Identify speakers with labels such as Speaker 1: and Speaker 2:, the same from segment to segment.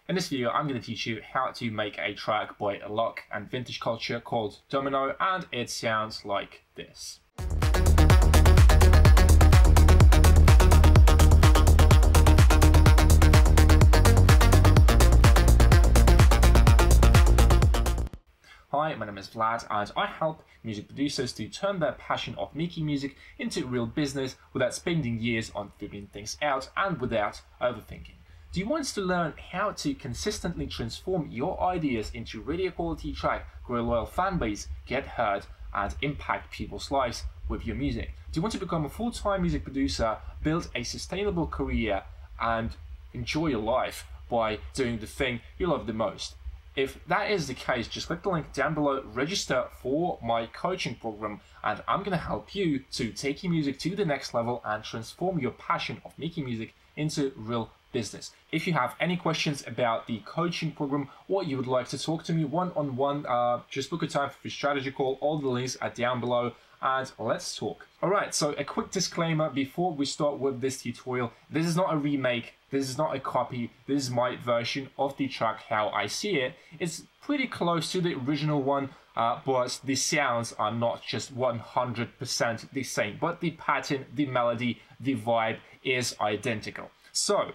Speaker 1: In this video, I'm going to teach you how to make a track by Alok and Vintage Culture called Domino, and it sounds like this. Hi, my name is Vlad, and I help music producers to turn their passion of making music into real business without spending years on figuring things out and without overthinking. Do you want to learn how to consistently transform your ideas into radio quality track, grow a loyal fan base, get heard, and impact people's lives with your music? Do you want to become a full-time music producer, build a sustainable career, and enjoy your life by doing the thing you love the most? If that is the case, just click the link down below, register for my coaching program, and I'm going to help you to take your music to the next level and transform your passion of making music into real business. If you have any questions about the coaching program or you would like to talk to me one-on-one, just book a time for a strategy call. All the links are down below, and let's talk. Alright, so a quick disclaimer before we start with this tutorial. This is not a remake, this is not a copy, this is my version of the track how I see it. It's pretty close to the original one, but the sounds are not just 100% the same, but the pattern, the melody, the vibe is identical. So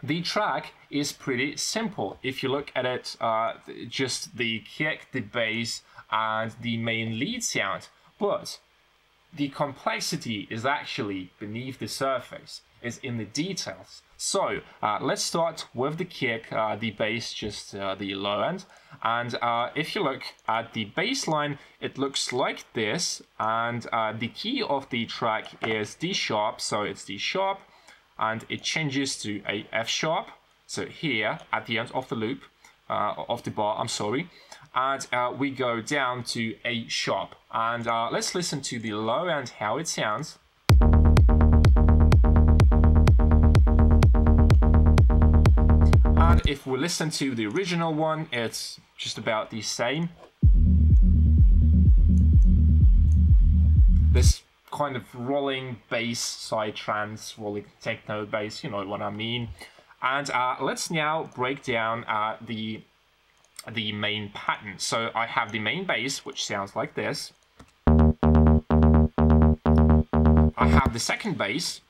Speaker 1: the track is pretty simple. If you look at it, just the kick, the bass, and the main lead sound. But the complexity is actually beneath the surface, is in the details. So let's start with the kick, the bass, just the low end. And if you look at the bass line, it looks like this. And the key of the track is D sharp, so it's D sharp. And it changes to a F sharp, so here at the end of the loop, of the bar, I'm sorry, and we go down to A sharp, and let's listen to the low end, how it sounds. And if we listen to the original one, it's just about the same. This kind of rolling bass, psytrance, rolling techno bass, you know what I mean. And let's now break down the main pattern. So I have the main bass, which sounds like this. I have the second bass.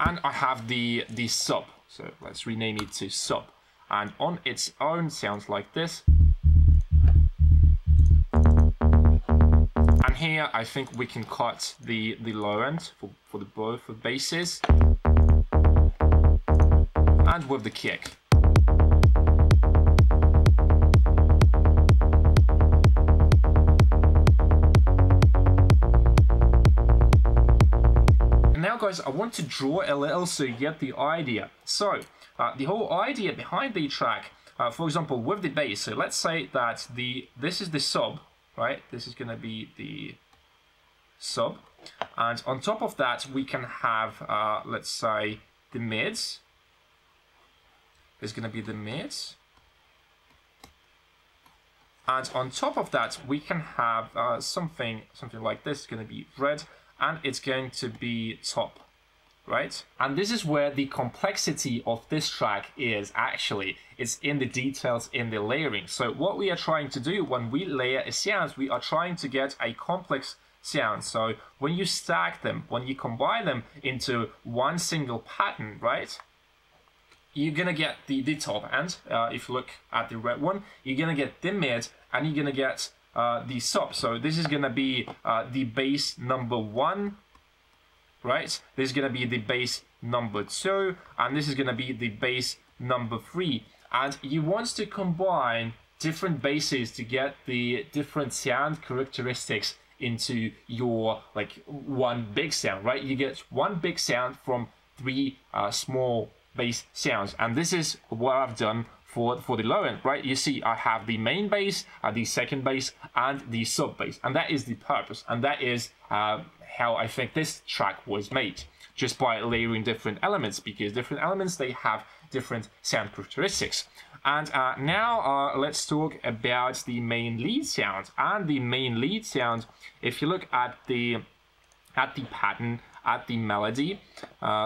Speaker 1: And I have the sub. So let's rename it to sub. And on its own sounds like this. Here, I think we can cut the low end for the both the basses, and with the kick. And now, guys, I want to draw a little so you get the idea. So, the whole idea behind the track, for example, with the bass. So let's say that this is the sub. Right, this is going to be the sub, and on top of that we can have, let's say, the mids. There's going to be the mids, and on top of that we can have something like this. It's going to be red, and it's going to be top. Right? And this is where the complexity of this track is actually. It's in the details, in the layering. So what we are trying to do when we layer a sound, we are trying to get a complex sound. So when you stack them, when you combine them into one single pattern, right? You're gonna get the top end. If you look at the red one, you're gonna get the mid, and you're gonna get the sub. So this is gonna be the bass number 1. Right, this is going to be the bass number 2, and this is going to be the bass number 3. And you want to combine different basses to get the different sound characteristics into your one big sound, right? You get one big sound from 3 small bass sounds, and this is what I've done for the low end, right? You see, I have the main bass, the second bass, and the sub bass, and that is the purpose, and that is how I think this track was made, just by layering different elements, because different elements, they have different sound characteristics. And now let's talk about the main lead sound. And the main lead sound, if you look at the pattern, at the melody.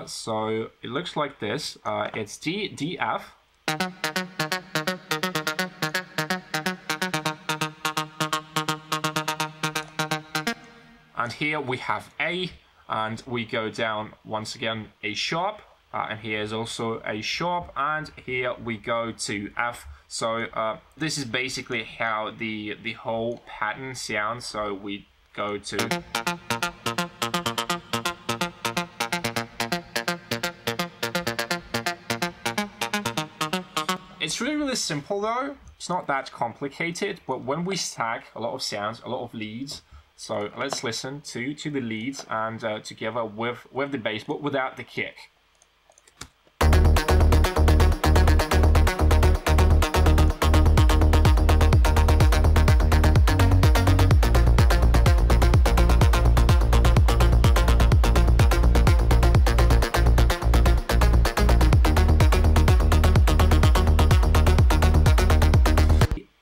Speaker 1: So it looks like this. It's D, D, F. And here we have A, and we go down once again A sharp, and here is also A sharp, and here we go to F. So this is basically how the whole pattern sounds. So we go to It's really simple though. It's not that complicated, but when we stack a lot of sounds, a lot of leads. So let's listen to the leads and together with the bass, but without the kick.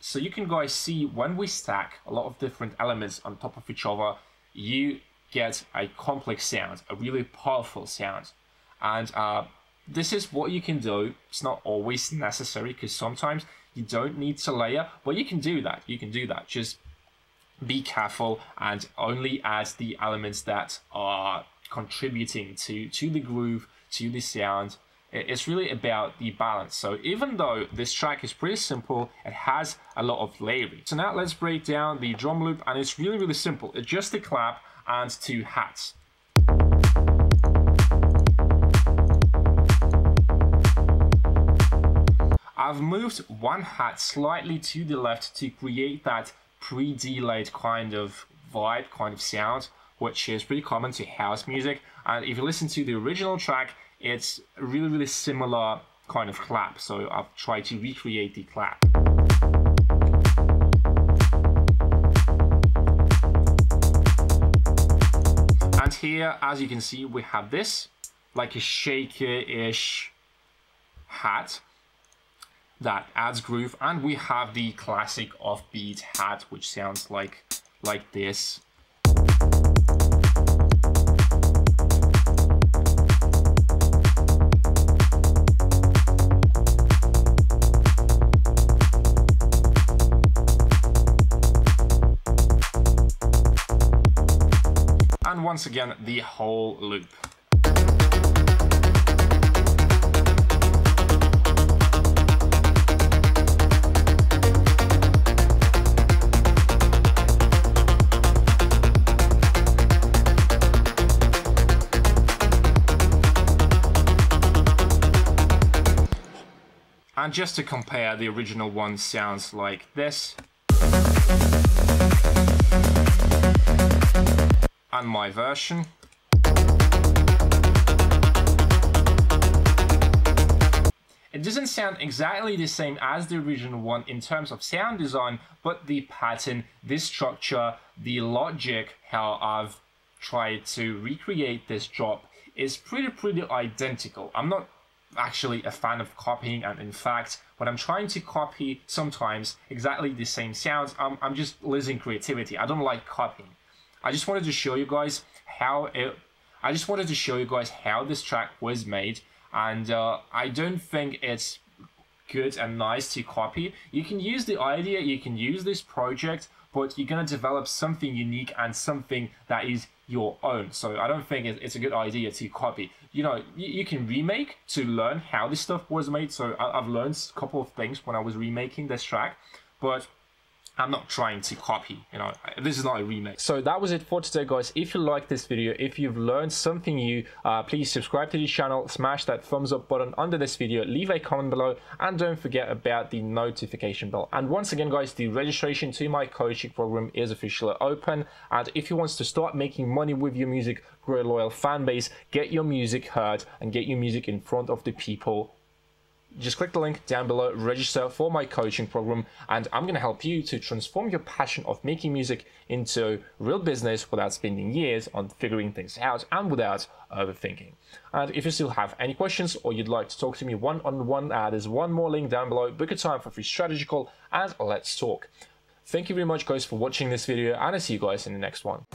Speaker 1: So you can guys see when we stack a lot of different elements on top of each other, you get a complex sound, a really powerful sound. And this is what you can do. It's not always necessary because sometimes you don't need to layer, but you can do that. You can do that. Just be careful and only add the elements that are contributing to the groove, to the sound. It's really about the balance. So even though this track is pretty simple, it has a lot of layering. So now let's break down the drum loop, and it's really simple. It's just a clap and 2 hats. I've moved 1 hat slightly to the left to create that pre-delayed kind of vibe, kind of sound, which is pretty common to house music. And if you listen to the original track, it's a really similar kind of clap. So I've tried to recreate the clap. And here, as you can see, we have this, like a shaker-ish hat that adds groove. And we have the classic offbeat hat, which sounds like this. And once again, the whole loop. And just to compare, the original one sounds like this. And my version. It doesn't sound exactly the same as the original one in terms of sound design, but the pattern, the structure, the logic, how I've tried to recreate this drop is pretty identical. I'm not actually a fan of copying, and in fact, when I'm trying to copy sometimes exactly the same sounds, I'm just losing creativity. I don't like copying. I just wanted to show you guys how this track was made, and I don't think it's good and nice to copy. You can use the idea, you can use this project, but you're gonna develop something unique and something that is your own. So I don't think it's a good idea to copy. You know, you can remake to learn how this stuff was made. So I've learned a couple of things when I was remaking this track, but I'm not trying to copy, you know, this is not a remake. So that was it for today, guys. If you like this video, if you've learned something new, please subscribe to the channel, smash that thumbs up button under this video, leave a comment below, and don't forget about the notification bell. And once again, guys, the registration to my coaching program is officially open. And if you want to start making money with your music, grow a loyal fan base, get your music heard, and get your music in front of the people, just click the link down below, register for my coaching program, and I'm going to help you to transform your passion of making music into real business without spending years on figuring things out and without overthinking. And if you still have any questions or you'd like to talk to me one-on-one, there's one more link down below. Book a time for a free strategy call and let's talk. Thank you very much, guys, for watching this video, and I'll see you guys in the next one.